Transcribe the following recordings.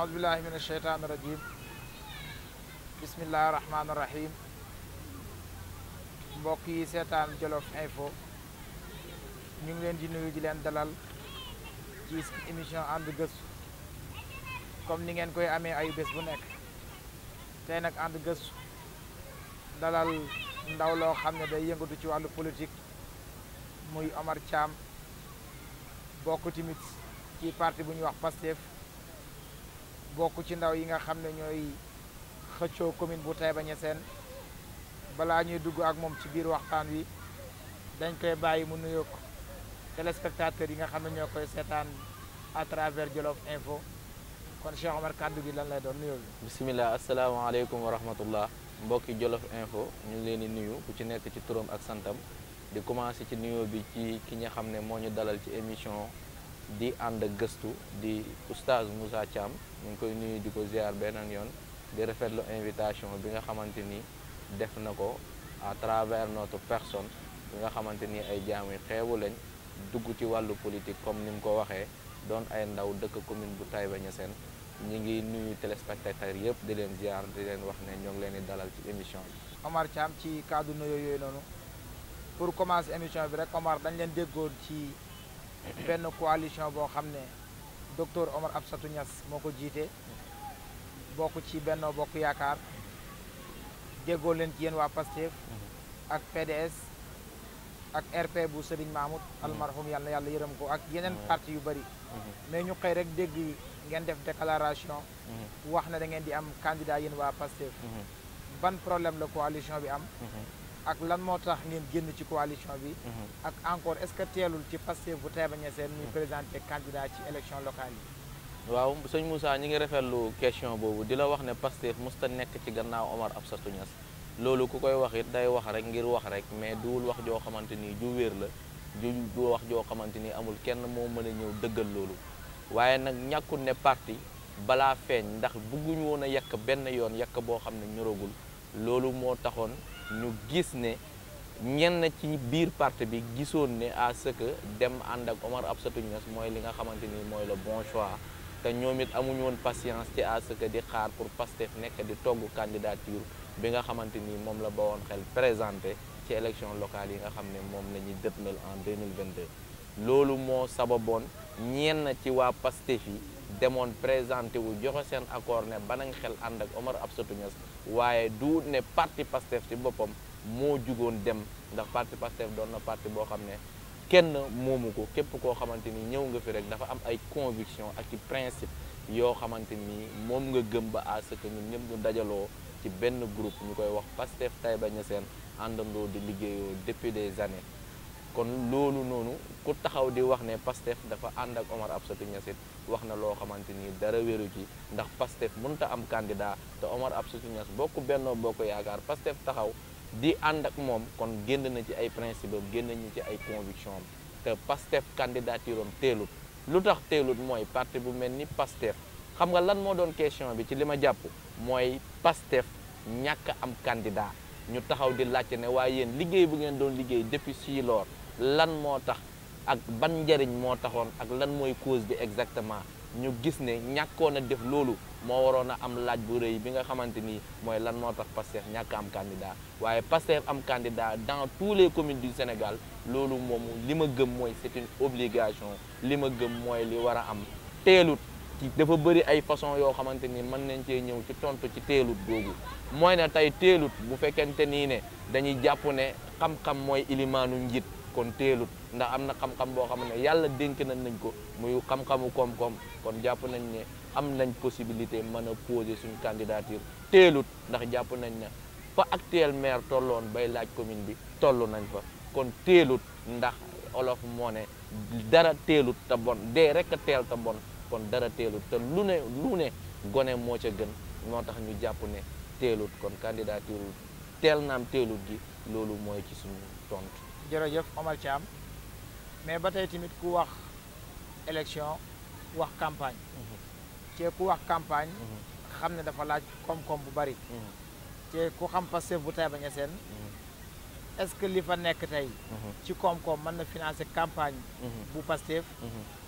أعوذ بالله من الشيطان الرجيم بسم الله الرحمن الرحيم mbokk yi seetaan Jolof Info ñu ngi leen di nuyu di leen dalal ci émission ànd gëstu comme ni ngeen koy amee ay bés bu nekk tey nag ànd gëstu dalal ndaw loo xam ne day yëngatu ci wàllu politique muy Omar Thiam bokk tamit ci parti bu ñuy wax Pastef bokk ci ndaw yi nga xam ne ñooy xëccoo commune bu Taïba Niassène balaa ñuy dugg ak moom ci biir waxtaan wi dañ koy bàyyi mu nuyoog téléspectateurs yi nga xam ne ñoo koy seetaan à travers Jolof Info kon Cheikh Omar kàddu gi lan lay doon nuyoo bi. bisimilah asalaamaaleykum wa rahmatullah mbokki Jolof Info ñu ngi leen di nuyu ku ci nekk ci turam ak santam di commencé ci nuyoo bi ci ki nga xam ne moo ñu dalal ci émission di ànd gëstu di oustaz Moussa Thiam ñu ngi koy nuyu di ko ziar beneen yoon di rafetlu invitation bi nga xamante ni def na ko à travers notre personne bi nga xamante ni ay jaam yi xeebu lañ dugg ci wàllu politique comme ni mu ko waxee doon ay ndaw dëkk commune bu Taïba Niassène ñi ngi nuyu téléspectateurs yëpp di leen ziar di leen wax ne ñoo ngi leen di dalal ci émission bi. Omar Thiam ci kaddu nuyoo yooyu noonu pour commencer émission bi rek Omar dañ leen déggoon ci benn coalition boo xam ne docteur Omar Absatou Niass moo ko jiite bokk ci Benno Bokk Yaakaar déggoo leen ci yéen waa Pastef ak PDS ak RP bu Serigne Mahmoud almarhum yàlla na yàlla yërëm ko ak yeneen parti yu bëri mais ñu xëy rek dégg ngeen def déclaration wax na da ngeen di am candidat yéen waa Pastef ban problème la coalition bi am ak lan moo tax ngeen génn ci coalition bi ak encore est-ce que teelul ci Pastef bu Taïba Niassène muy présenté candidat ci élection locale yi. waaw sëñ Moussa ñi ngi rafetlu question boobu di la wax ne Pastef musta nekk ci gannaaw Omar Absatou Niass loolu ku koy wax it day wax rek ngir wax rek mais duwul wax joo xamante ni ju wér la du wax joo xamante ni amul kenn moo mën a ñëw dëggal loolu waaye nag ñàkkul ne parti balaa feeñ ndax bëgguñu woon a yàq benn yoon yàq boo xam ne ñoragul loolu moo taxoon ñu gis ne ñenn ci biir parti bi gisoon ne à ce que dem ànd ak Omar Absatou Niass mooy li nga xamante ni mooy le bon choix te ñoom it amuñu woon patience ci à ce que di xaar pour Pastef nekk di togg candidature bi nga xamante ni moom la bawoon xel présenté ci élection locale yi nga xam ne moom la ñuy dëtmal en 2022 loolu moo sababoon ñenn ci waa Pastef yi demoon présenté wu joxe seen accord ne banañ xel ànd ak Omar Absatou Niass waaye du ne parti Pastef ci boppam moo jugoon dem ndax parti Pastef doon na parti boo xam ne kenn moomu ko képp koo xamante ni ñëw nga fi rek dafa am ay conviction ak ci principe yoo xamante ni moom nga gëm ba à ce que ñun ñëpp ñu dajaloo ci benn groupe ñu koy wax Pastef Taïba Niassène àndandoo di liggéeyoo depuis des années kon loolu noonu ku taxaw di wax ne Pastef dafa ànd ak Omar Absatou Niass wax na loo xamante ni dara wéru ci ndax Pastef mënta am candidat te Omar Absatou Niass bokk Benno Bokk Yaakaar Pastef taxaw di ànd ak moom kon génn na ci ay principe am génn na ci ay conviction am te Pastef candidature am teelut lu tax teelut mooy parti bu mel ni Pastef xam nga lan moo doon question bi ci li ma jàpp mooy Pastef ñàkk am candidat ñu taxaw di laajte ne waaye yéen liggéey bu ngeen doon liggéey depuis si lors lan moo tax ak ban njariñ moo taxoon ak lan mooy cause bi exactement ñu gis ne ñàkkoon a def loolu moo waroon a am laaj bu rëy bi nga xamante ni mooy lan moo tax Pastef ñàkk am candidat waaye Pastef am candidat dans tous les communes du Sénégal loolu moom li ma gëm mooy c'est une obligation li ma gëm mooy li war a am teelut ci dafa bëri ay façon yoo xamante ni mën nañ cee ñëw ci tontu ci teelut googu mooy ne tey teelut bu fekkente nii ne dañuy jàpp ne xam-xam mooy ilimaanu njiit kon teelut ndax am na xam-xam boo xam ne yàlla dénk nañ ko muy xam-xamu koom-koom kon jàpp nañ ne am nañ possibilité mën a poser suñu candidature teelut ndax jàpp nañ ne fa actuel maire tolloon bay laaj commune bi toll nañ fa kon teelut ndax olof moo ne dara teelut te bon dee rek a teel te bon kon dara teelut te lu ne gone moo ca gën moo tax ñu jàpp ne teelut kon candidature teel naam teelut gi loolu mooy ci suñu tontu. jërëjëf Omar Thiam mais ba tey tamit ku wax élection wax campagne te ku wax campagne xam ne dafa laaj koom-koom bu bari te ku xam Pastef bu Taïba Niassène est-ce que li fa nekk tey ci koom-koom mën na financer campagne bu Pastef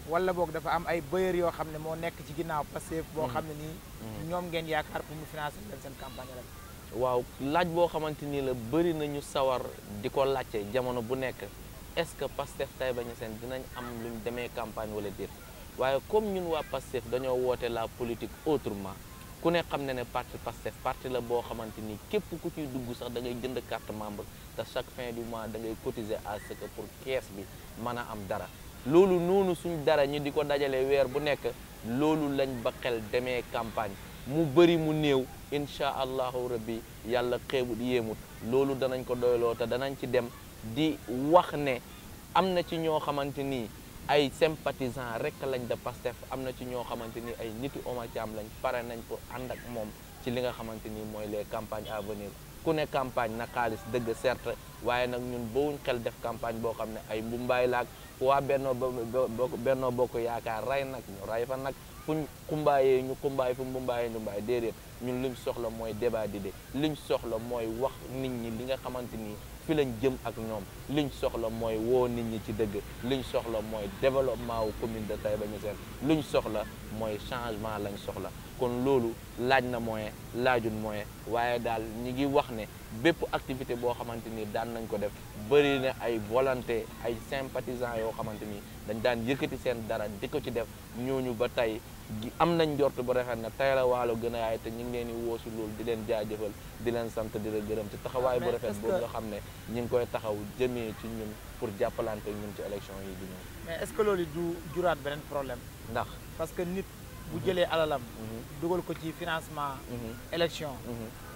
wala boog dafa am ay bailleurs yoo xam ne moo nekk ci ginnaaw Pastef boo xam ne nii ñoom ngeen yaakaar pour mu financer leen seen campagne rek waaw laaj boo xamante ni la bëri nañu sawar di ko laajte jamono bu nekk est-ce que Pastef Taïba Niassène dinañ am luñ demee campagne wala déet waaye comme ñun waa Pastef dañoo woote la politique autrement ku ne xam ne ne parti Pastef parti la boo xamante ni képp ku ciy dugg sax da ngay jënd carte membre te chaque fin du mois da ngay cotiser à ce que pour caisse bi mën a am dara loolu noonu suñ dara ñu di ko dajale weer bu nekk loolu lañ ba xel demee campagne mu bëri mu néew incha allahu rabbi yàlla xeebut yéemut loolu danañ ko doyloo te danañ ci dem di wax ne am na ci ñoo xamante ni ay sympathisants rek lañ de Pastef am na ci ñoo xamante ni ay niti Omar Thiam lañ pare nañ pour ànd ak moom ci li nga xamante ni mooy les campagnes à venir ku ne campagne na xaalis dëgg certes waaye nag ñun bawuñ xel def campagne boo xam ne ay mbumbaay laak waa Benno Bokk Yaakaar ray nag ñu ray fa nag fuñ xumbaayee ñu xumbaay fu mbumbaayee ñu mbaay déedéet ñun liñ soxla mooy débat d'idées liñ soxla mooy wax nit ñi li nga xamante ni fi lañ jëm ak ñoom liñ soxla mooy woo nit ñi ci dëgg liñ soxla mooy développement wu commune de Taïba Niassène liñ soxla mooy changement lañ soxla kon loolu laaj na moyen laajul moyen waaye daal ñi ngi wax ne bépp activité boo xamante ni daan nañ ko def bëri na ay volonté ay sympathisants yoo xamante ni dañ daan yëkkati seen dara di ko ci def ñooñu ba tey am nañ njort bu rafet na tey la waalo gën a yaay te ñu ngi leen di woo si loolu di leen jaajëfal di leen sant di la gërëm ci taxawaay bu rafet boobu nga xam ne ñu ngi koy taxaw jëmee ci ñun pour jàppalante ñun ci élection yi di ñëw. mais est-ce que loolu du juraat beneen problème ndax parce que nit bu jëlee alalam dugal ko ci financement élection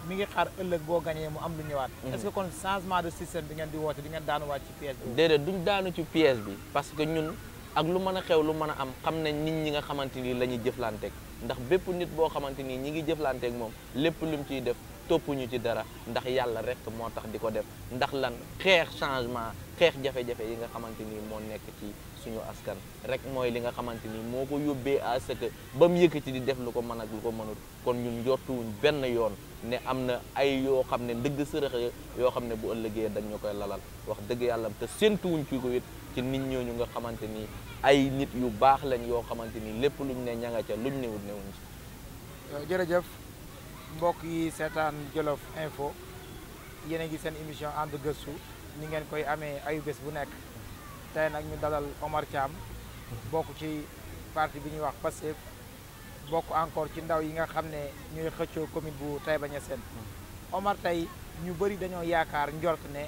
mi ngi xaar ëllëg boo gañee mu am lu ñëwaat est-ce que kon changement de système bi ngeen di woote di ngeen daanuwaat ci piège bi déedéet duñ daanu ci piège bi parce que ñun ak lu mën a xew lu mën a am xam nañ nit ñi nga xamante ni la ñuy jëflanteeg ndax bépp nit boo xamante ni ñi ngi jëflanteeg moom lépp lu mu ciy def toppuñu ci dara ndax yàlla rek moo tax di ko def ndax lan xeex changement xeex jafe-jafe yi nga xamante ni moo nekk ci suñu askan rek mooy li nga xamante ni moo ko yóbbee à ce que ba mu yëkkati di def lu ko mën ak lu ko mënut kon ñun njortuwuñ benn yoon ne am na ay yoo xam ne ndëgg sërëx yoo xam ne bu ëllëgee dañ ñu koy lalal wax dëgg yàlla te séntuwuñ ci ko it ci nit ñooñu nga xamante ni ay nit yu baax lañ yoo xamante ni lépp luñ ne ña nga ca luñ newut newuñ ci. jërëjëf mbokk yi seetaan Jolof Info yéen a ngi seen émission ànd gëstu ni ngeen koy amee ayu bés bu nekk tey nag ñu dalal Omar Thiam bokk ci parti bi ñuy wax Pastef bokk encore ci ndaw yi nga xam ne ñuy xëccoo commune bu Taïba Niassène Omar tey ñu bëri dañoo yaakaar njort ne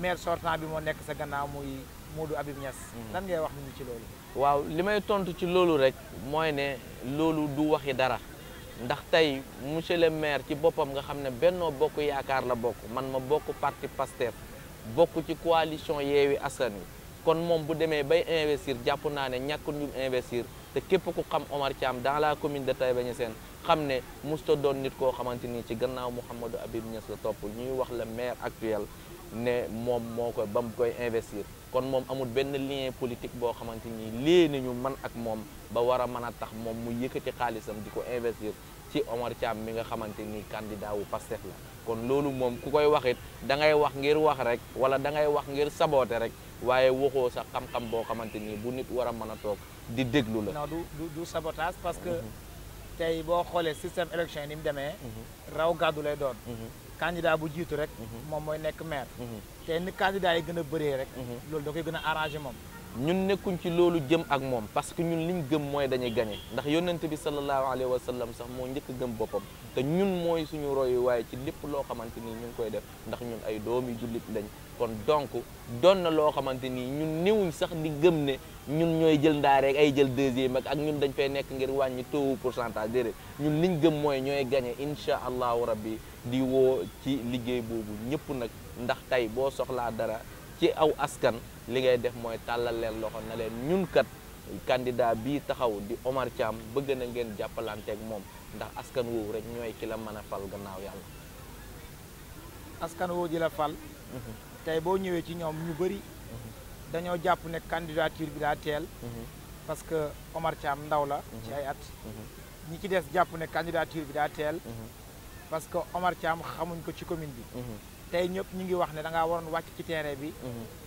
maire sortant bi moo nekk sa gannaaw muy Modou Habib Niass lan ngay wax ñu ci loolu waaw li may tontu ci loolu rek mooy ne loolu du waxi dara ndax tey monsieur le maire ci boppam nga xam ne Benno Bokk Yaakaar la bokk man ma bokk parti Pastef bokk ci coalition Yewwi Askan Wi kon moom bu demee bay investir jàpp naa ne ñàkkul ñu investir te képp ku xam Omar Thiam dans la commune de Taïba Niassène xam ne musta doon nit koo xamante ni ci gannaaw Mouhamadou Habib Niass la topp ñuy wax le maire actuel ne moom moo koy ba mu koy investir kon moom amul benn lien politique boo xamante ni lée nañu man ak moom ba war a mën a tax moom mu yëkkati xaalisam di ko investir ci Omar Thiam mi nga xamante ni candidat wu Pastef la kon loolu moom ku koy wax it da ngay wax ngir wax rek wala da ngay wax ngir saboote rek waaye waxoo sa xam-xam boo xamante ni bu nit war a mën a toog di déglu la. non du sabotage parce que tey boo xoolee système élection yi ni mu demee raw gàddu lay doon candidat bu jiitu rek moom mooy nekk maire te ni candidat yi gën a bëree rek loolu da koy gën a arrangé moom ñun nekkuñ ci loolu jëm ak moom parce que ñun liñ gëm mooy dañuy gagné ndax yonent bi sallallahu alayhi wa sallam sax moo njëkk gëm boppam te ñun mooy suñu royu waaye ci lépp loo xamante ni ñu ngi koy def ndax ñun ay doomi jullit lañ kon donc doon na loo xamante ni ñun néewuñ sax di gëm ne ñun ñooy jël ndaa rek ay jël deuxième ak ñun dañ fay nekk ngir wàññi taux pourcentage déedéet ñun liñ gëm mooy ñooy gagné incha allahu rabbi di woo ci liggéey boobu ñëpp nag ndax tey boo soxlaa dara ci aw askan li ngay def mooy tàllal leen loxo na leen ñun kat candidat bii taxaw di Omar Thiam bëgg na ngeen jàppalanteeg moom ndax askan woowu rek ñooy ki la mën a fal gannaaw yàlla. askan woowu di la fal. tey boo ñëwee ci ñoom ñu bëri. dañoo jàpp ne candidature bi daa teel. parce que Omar Thiam ndaw la. ci ay at. ñi ci des jàpp ne candidature bi daa teel. parce que Omar Thiam xamuñ ko ci commune bi. tey ñëpp ñu ngi wax ne da ngaa waroon wàcc ci terrain bi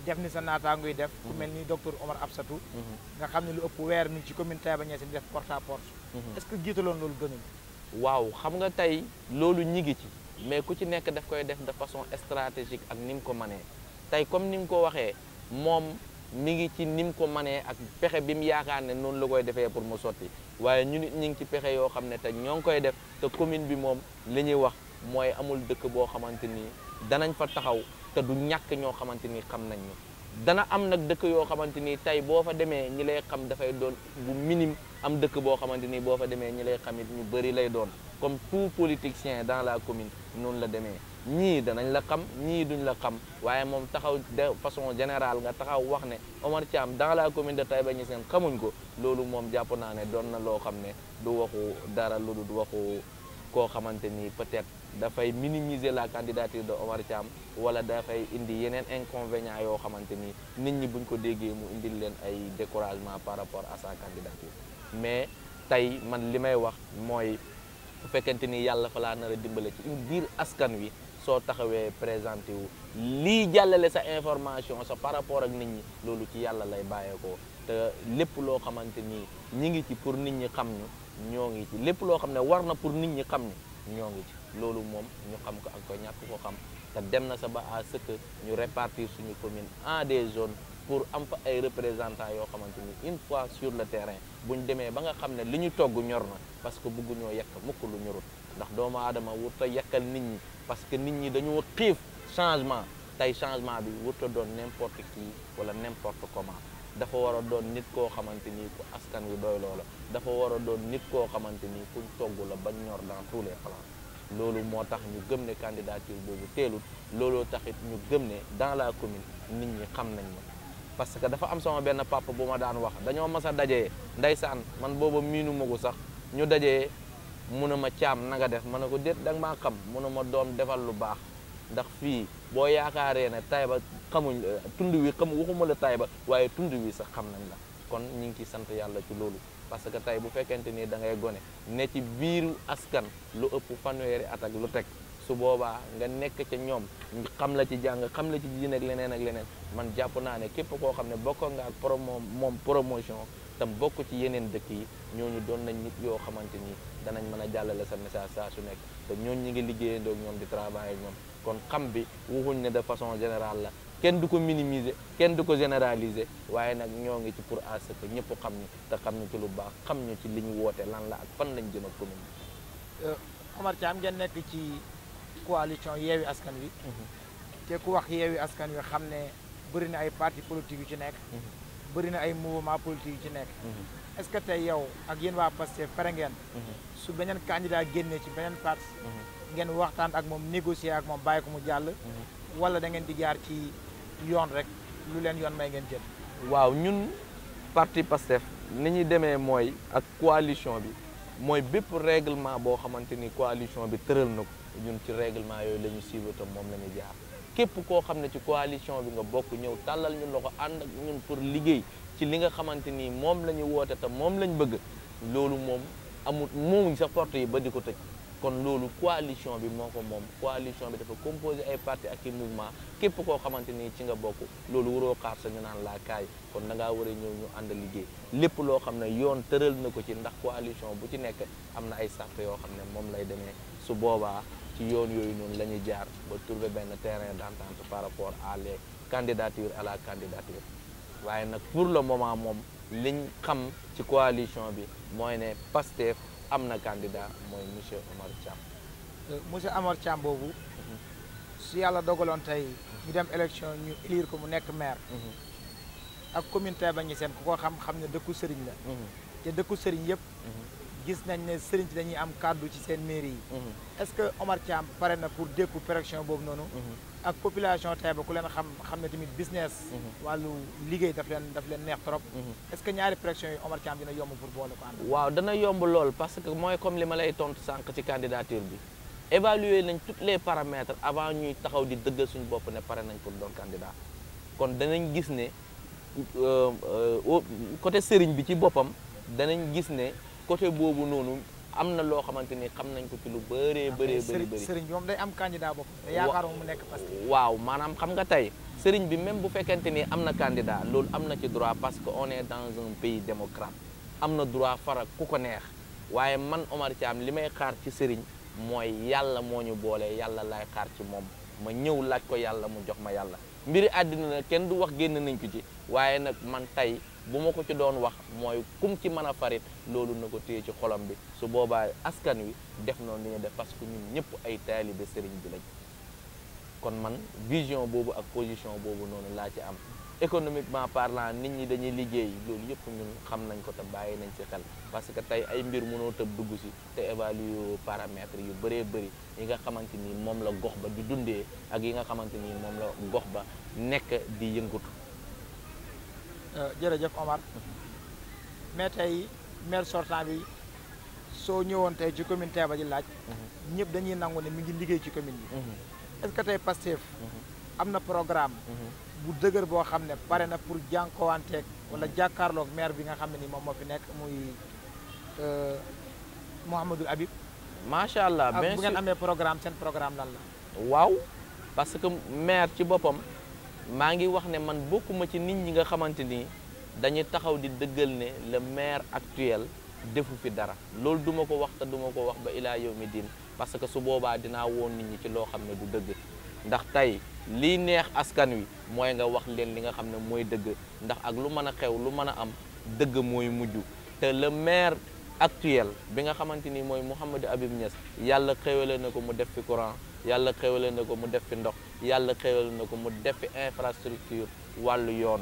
def ni sa naataangoy def ku mel ni docteur Omar Absatou nga xam ne lu ëpp weer mi ci commune Taïba Niassène def porte à porte est-ce que jiitaloon loolu gënul waaw xam nga tey loolu ñi ngi ci mais ku ci nekk daf koy def de façon stratégique ak ni mu ko manee tey comme ni mu ko waxee moom mi ngi ci ni mu ko manee ak pexe bi mu yaakaar ne noonu la koy defee pour mu sotti waaye ñu nit ñi ngi ci pexe yoo xam ne te ñoo ngi koy def te commune bi moom li ñuy wax mooy amul dëkk boo xamante ni danañ fa taxaw te du ñàkk ñoo xamante ni xam nañ ñu dana am nag dëkk yoo xamante ni tey boo fa demee ñi lay xam dafay doon bu minime am dëkk boo xamante ni boo fa demee ñi lay xamit ñu bëri lay doon comme tout politicien dans la commune noonu la demee ñii danañ la xam ñii duñ la xam waaye moom taxaw de façon générale nga taxaw wax ne Omar Thiam dans la commune de Taïba Niassène xamuñ ko loolu moom jàpp naa ne doon na loo xam ne du waxu dara lu du waxu koo xamante ni peut-être dafay minimiser la candidature de Omar Thiam wala dafay indi yeneen inconvénients yoo xamante ni nit ñi buñ ko déggee mu indil leen ay découragement par rapport à sa candidature mais tey man li may wax mooy bu fekkente ni yàlla fa laa nar a dimbale ci biir askan wi soo taxawee présenté wu lii jàllale sa information sa par rapport ak nit ñi loolu ci yàlla lay bàyyeekoo te lépp loo xamante ni ñi ngi ci pour nit ñi xam ñu ñoo ngi ci lépp loo xam ne war na pour nit ñi xam ñu ñoo ngi ci loolu moom ñu xam ko ak ko ñàkk ko xam te dem na sa ba à ce que ñu répartir suñu commune en des zones pour am fa ay représentants yoo xamante ni une fois sur le terrain bu ñu demee ba nga xam ne li ñu togg ñor na parce que bëgguñoo yekk mukk lu ñorut ndax doomu aadama wurta yekkal nit ñi parce que nit ñi dañoo xiif changement tey changement bi wurta doon n'importe qui wala n'importe comment dafa war a doon nit koo xamante ni ku askan wi doy loola dafa war a doon nit koo xamante ni kuñ togg la ba ñor dans tous les plans loolu moo tax ñu gëm ne candidature boobu teelut looloo taxit ñu gëm ne dans la commune nit ñi xam nañ ma parce que dafa am sama benn papa bu ma daan wax dañoo mas a dajee ndeysaan man booba miinu ma ko sax ñu dajee mu ne ma Thiam na nga def ma ne ko déet danga maa xam mu ne ma doom defal lu baax ndax fii boo yaakaaree ne Taïba xamuñ tund wi xam waxuma la Taïba waaye tund wi sax xam nañ la kon ñu ngi ciy sant yàlla ci loolu parce que tey bu fekkente ni da ngay gone ne ci biiru askan lu ëpp fanweeri at ak lu teg su boobaa nga nekk ca ñoom xam la ci jàng xam la ci diine ak leneen man jàpp naa ne képp koo xam ne bokk nga ak promotion tam bokk ci yeneen dëkk yi ñooñu doon nañ nit yoo xamante ni danañ mën a jàllale sa message saa su nekk te ñooñu ñi ngi liggéeyandoo ak ñoom di travailler ak ñoom kon xam bi waxuñ ne de façon générale la kenn du ko minimiser kenn du ko généraliser waaye nag ñoo ngi ci pour à ce que ñëpp xam ñu te xam ñu ci lu baax xam ñu ci li ñu woote lan la ak fan lañ jëm ak commune bi. Omar Thiam ngeen nekk ci coalition Yewwi Askan Wi. te ku wax Yewwi Askan Wi xam ne bëri na ay parti politique yu ci nekk. bëri na ay mouvement politique yu ci nekk. est-ce que tey yow ak yéen waa Pastef pare ngeen. su beneen candidat génnee ci beneen parti. ngeen waxtaan ak moom négocier ak moom bàyyi ko mu jàll. wala da ngeen di jaar ci yoon rek lu leen yoon may ngeen jël. waaw ñun parti Pastef ni ñuy demee mooy ak coalition bi mooy bépp règlement boo xamante ni coalition bi tëral na ko ñun ci règlement yooyu la ñu suivre te moom la ñuy jaar képp koo xam ne ci coalition bi nga bokk ñëw tàllal ñu loxo ànd ak ñun pour liggéey ci li nga xamante ni moom la ñu woote te moom lañ bëgg loolu moom amul moomuñ sa porte yi ba di ko tëj kon loolu coalition bi moo ko moom coalition bi dafa composé ay parti ak i mouvement képp koo xamante ni ci nga bokk loolu waroo xaar sa ñu naan laa kaay kon da ngaa war a ñëw ñu ànd liggéey lépp loo xam ne yoon tëral na ko ci ndax coalition bu ci nekk am na ay sart yoo xam ne moom lay demee su boobaa ci yoon yooyu noonu la ñuy jaar ba trouver benn terrain d'entente par rapport à les candidatures à la candidature waaye nag pour le moment moom liñ xam ci coalition bi mooy ne Pastef am na candidat mooy monsieur Omar Thiam. monsieur Omar Thiam boobu su yàlla dogaloon tey ñu dem élection ñu élire ko mu nekk maire. ak commune Taïba Niassène ku ko xam ne dëkku sëriñ la. te dëkku sëriñ yëpp. gis nañ ne sëriñ si dañuy am kàddu ci seen mairie yi. est-ce que Omar Thiam pare na pour dékku pression boobu noonu. ak population Taïba ku leen xam ne tamit business. wàllu liggéey daf leen neex trop. est-ce que ñaari pression yi Omar Thiam dina yomb pour boole ko ànd. waaw dana yomb lool parce que mooy comme li ma lay tontu sànq ci candidature bi évaluer nañ tous les paramètres avant ñuy taxaw di dëggal suñu bopp ne pare nañ pour doon candidat kon danañ gis ne côté sëriñ bi ci boppam danañ gis ne côté boobu noonu am na loo xamante ni xam nañ ko ci lu bëree bëri sëriñ bi moom day am candidat bopp yaakaar mu nekk parce que waaw maanaam xam nga tey sëriñ bi même bu fekkente ni am na candidat loolu am na ci droit parce que on est dans un pays démocrate am na droit farak ku ko neex waaye man Omar Thiam li may xaar ci sëriñ mooy yàlla moo ñu boole yàlla lay xaar ci moom ma ñëw laaj ko yàlla mu jox ma yàlla mbiri àddina nag kenn du wax génn nañ ko ci waaye nag man tey bu ma ko ci doon wax mooy kum ci mën a farit loolu na ko téye ci xolam bi su boobaa askan wi def noonu li ñu def parce que ñun ñëpp ay taalibe sëriñ bi lañ kon man vision boobu ak position boobu noonu laa ci am économiquement parlant nit ñi dañuy liggéey loolu yëpp ñun xam nañ ko te bàyyi nañ ci xel parce que tey ay mbir mënoo tëb dugg si te évaluer paramètres yu bëree bëri yi nga xamante ni moom la gox ba di dundee ak yi nga xamante ni moom la gox ba nekk di yëngatu. jërëjëf Omar mais tey maire sortant bi soo ñëwoon tey ci commune Taïba di laaj ñëpp dañuy nangu ne mi ngi liggéey ci commune bi est-ce que tey Pastef am na programme bu dëgër boo xam ne pare na pour jànkuwanteeg wala jàkkaarloog maire bi nga xam ne ni moom moo fi nekk muy Mouhamadou Habib macha allah bien sûr bu ngeen amee programme seen programme lan la waaw parce que maire ci boppam maa ngi wax ne man bokkuma ci nit ñi nga xamante ni dañuy taxaw di dëggal ne le maire actuel defu fi dara loolu duma ko wax te duma ko wax ba ilaa yawmi diin parce que su boobaa dinaa woon nit ñi ci loo xam ne du dëgg ndax tey lii neex askan wi mooy nga wax leen li nga xam ne mooy dëgg ndax ak lu mën a xew lu mën a am dëgg mooy mujj te le maire actuel bi nga xamante ni mooy Mouhamadou Habib Niass yàlla xéwale na ko mu def fi courant yàlla xéwale na ko mu def fi ndox yàlla xéwale na ko mu def fi infrastructure wàllu yoon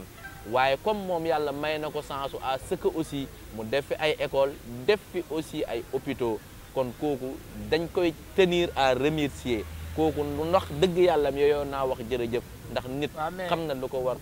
waaye comme moom yàlla may na ko sensu à ce que aussi mu def fi ay école def fi aussi ay hôpitaux kon kooku dañ koy tenir à remercier kooku ndax dëgg yàlla yooyu naa wax jërëjëf ndax nit xam na lu ko war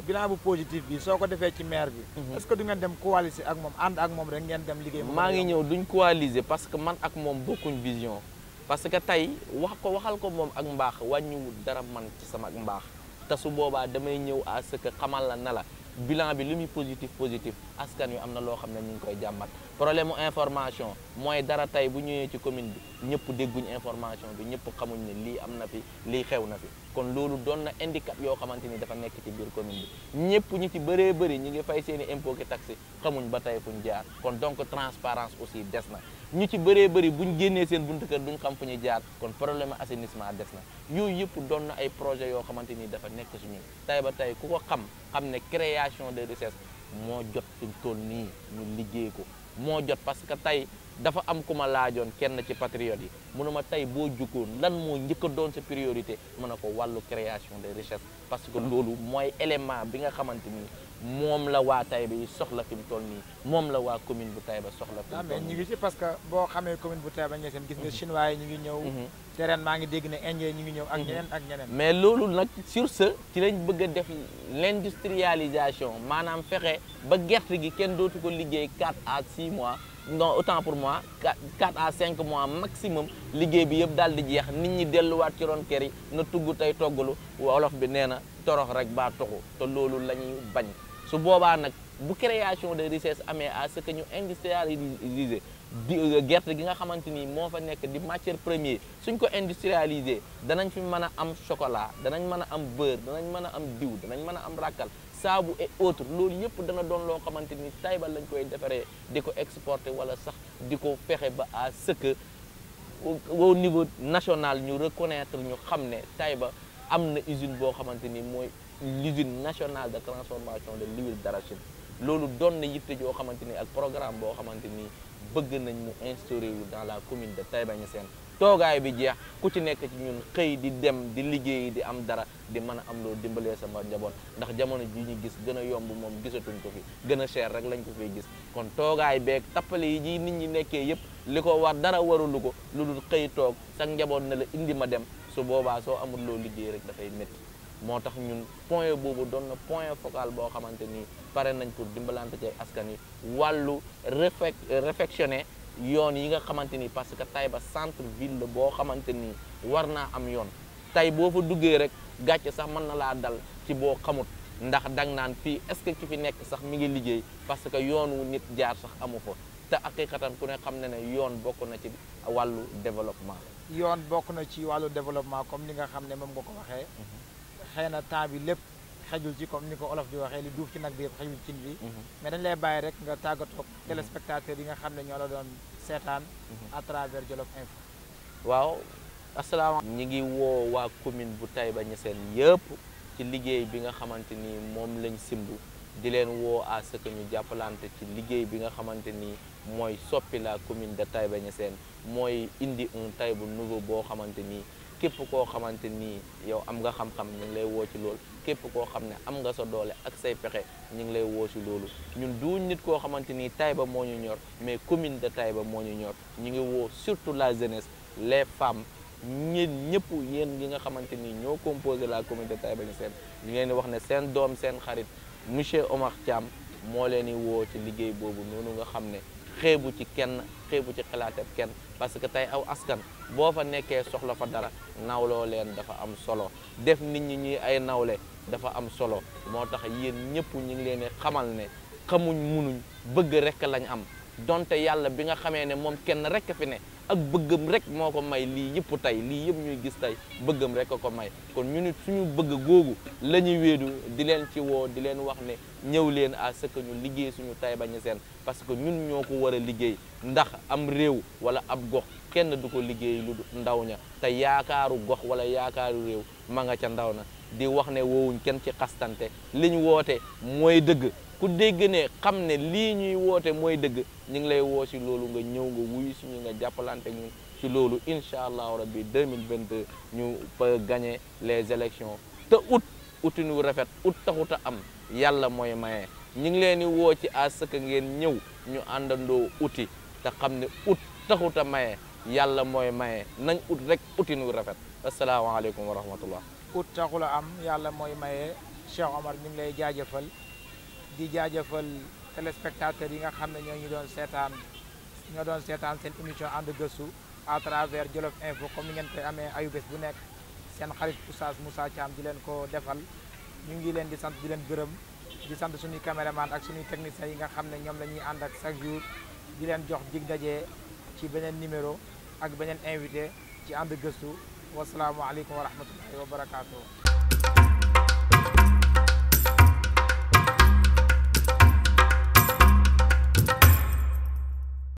bilan bu positif bi soo ko defee ci maire bi est-ce que du ngeen dem coaliser ak moom ànd ak moom rek ngeen dem liggéey maa ngi ñëw duñ coaliser parce que man ak moom bokkuñ vision parce que tey waxal ko moom ak mbaax wàññiwul dara man ci sama ak mbaax te su boobaa damay ñëw à ce que xamal la na la bilan bi li muy positif askan wi am na loo xam ne ñu ngi koy jàmbat problème mu information mooy dara tey bu ñëwee ci commune bi ñëpp dégguñ information bi ñëpp xamuñ ne lii am na fi lii xew na fi kon loolu doon na handicap yoo xamante ni dafa nekk ci biir commune bi ñëpp ñu ci bëree bëri ñu ngi fay seen i impôt ki taxe xamuñ ba tey fuñ jaar kon donc transparence aussi des na ñu ci bëree bëri buñ génnee seen buntu kër duñ xam fu ñu jaar kon problème assainissement des na yooyu yëpp doon na ay projet yoo xamante ni dafa nekk si ñun tey ba tey ku ko xam ne création de richesse moo jot fi toll nii ñu liggéey ko moo jot parce que tey dafa am ku ma laajoon kenn ci patriote yi mu ne ma tey boo jukkoon lan moo njëkk a doon sa priorité mu ne ko wàllu création de richesse parce que loolu mooy élément bi nga xamante ni moom la waa Taïba yi soxla fi mu toll nii moom la waa commune bu Taïba soxla fi mu toll nii ñu ngi ci parce que boo xamee commune bu Taïba Niassène gis nga chinois yi ñu ngi ñëw te ren maa ngi dégg ne indien ñu ngi ñëw ak ñeneen ak ñeneen mais loolu nag sur ce ci lañ bëgg a def l'industrialisation maanaam fexe ba gerte gi kenn dootu ko liggéey 4 à 6 mois non autant pour moi 4 à 5 mois maximum liggéey bi yëpp daal di jeex nit ñi delluwaat ci ron kër yi na tugg tey toggalu wolof bi nee na torox rek baa toxu te loolu la ñuy bañ su boobaa nag bu création de richesse amee à ce que ñu industrialiser di gerte gi nga xamante ni moo fa nekk di matière première suñ ko industrialiser danañ fi mën a am chocolat danañ mën a am beurre danañ mën a am diw danañ mën a am rakkal saabu et autres loolu yëpp dana doon loo xamante ni Taïba lañ koy defaree di ko exporter wala sax di ko fexe ba à ce que au niveau national ñu reconnaître ñu xam ne Taïba am na usine boo xamante ni mooy l'usine nationale de transformation de l'huile d'arachide loolu doon na yitte joo xamante ni ak programme boo xamante ni bëgg nañ mu instauré wu dans la commune de Taïba Niassène toogaay bi jeex ku ci nekk ci ñun xëy di dem di liggéey di am dara di mën a am loo dimbalee sama njaboot ndax jamono ji ñu gis gën a yomb moom gisatuñ ko fi gën a cher rek lañ ko fiy gis kon toogaay beeg tappale yi ji nit ñi nekkee yëpp li ko war dara warulu ko lu dul xëy toog sax njaboot na la indi ma dem su boobaa soo amul loo liggéey rek dafay métti moo tax ñun point boobu doon na point focal boo xamante ni pare nañ pour dimbalante ci askan yi wàllu réfectionner yoon yi nga xamante ni parce que Taïba centre ville la boo xamante ni war naa am yoon tey boo fa duggee rek gàcce sax mën na laa dal ci boo xamut ndax dang naan fii est-ce que ki fi nekk sax mi ngi liggéey parce que yoon wu nit jaar sax amu fa te haqiqatan ku ne xam ne ne yoon bokk na ci wàllu développement. yoon bokk na ci wàllu développement comme ni nga xam ne moom nga ko waxee. xëy na temps bi lépp xejul ci comme ni ko olof di waxee li duuf ci nag bi yëpp xejul cin bi. mais dañ lay bàyyi rek nga tàggatoo téléspectateurs yi nga xam ne ñoo la doon seetaan à travers Jolof Info. waaw asalaamaaleykum. ñi ngi woo waa commune bu Taïba Niassène yëpp ci liggéey bi nga xamante ni moom lañ simbu di leen woo à ce que ñu jàppalante ci liggéey bi nga xamante ni mooy soppi la commune de Taïba Niassène mooy indi un Taïba nouveau boo xamante ni képp koo xamante ni yow am nga xam-xam ñu ngi lay woo ci loolu képp koo xam ne am nga sa doole ak say pexe ñu ngi lay woo ci loolu ñun du nit koo xamante ni Taïba moo ñu ñor mais commune de Taïba moo ñu ñor ñu ngi woo surtout la jeunesse les femmes ñeen ñëpp yéen ñi nga xamante ni ñoo composé la commune de Taïba Niassène ñu leen di wax ne seen doom seen xarit monsieur Omar Thiam moo leen di woo ci liggéey boobu noonu nga xam ne xeebu ci kenn xeebu ci xalaatab kenn parce que tey aw askan boo fa nekkee soxla fa dara nawloo leen dafa am solo def nit ñi ñuy ay nawle dafa am solo moo tax yéen ñëpp ñu ngi leen di xamal ne xamuñ munuñ bëgg rek lañ am donte yàlla bi nga xamee ne moom kenn rek fi ne ak bëggam rek moo ko may lii yëpp tey lii yëpp ñuy gis tey bëggam rek a ko may kon ñu nit suñu bëgg googu la ñuy wéedu di leen ci woo di leen wax ne ñëw leen à ce que ñu liggéey suñu Taïba Niassène parce que ñun ñoo ko war a liggéey ndax am réew wala ab gox kenn du ko liggéey lu ndaw ña te yaakaaru gox wala yaakaaru réew ma nga ca ndaw na di wax ne woowuñ kenn ci xastante li ñu woote mooy dëgg ku dégg ne xam ne lii ñuy woote mooy dëgg ñu ngi lay woo si loolu nga ñëw nga wuyu suñu nga jàppalante ñun ci loolu incha allahu rabbi 2022 ñu peut gagner les élections te utinu rafet taxut a am yàlla mooy maye ñu ngi leen di woo ci à ce que ngeen ñëw ñu àndandoo uti te xam ne taxut a maye yàlla mooy maye nañ rek utinu rafet asalaamaaleykum wa rahmatullah taxul a am yàlla mooy maye Cheikh Omar ñu ngi lay jaajëfal di jaajëfal téléspectateurs yi nga xam ne ñoo doon seetaan seen émission ànd gëstu à travers Jolof Info comme ni ngeen koy amee ayu bés bu nekk seen xarit Oustaz Moussa Thiam di leen ko defal ñu ngi leen di sant di leen gërëm di sant suñuy caméraman ak suñuy techniciens yi nga xam ne ñoom la ñuy ànd ak chaque jour di leen jox dig daje ci beneen numéro ak beneen invité ci ànd gëstu wasalaamualeykum wa rahmatullahi wa barakaatu.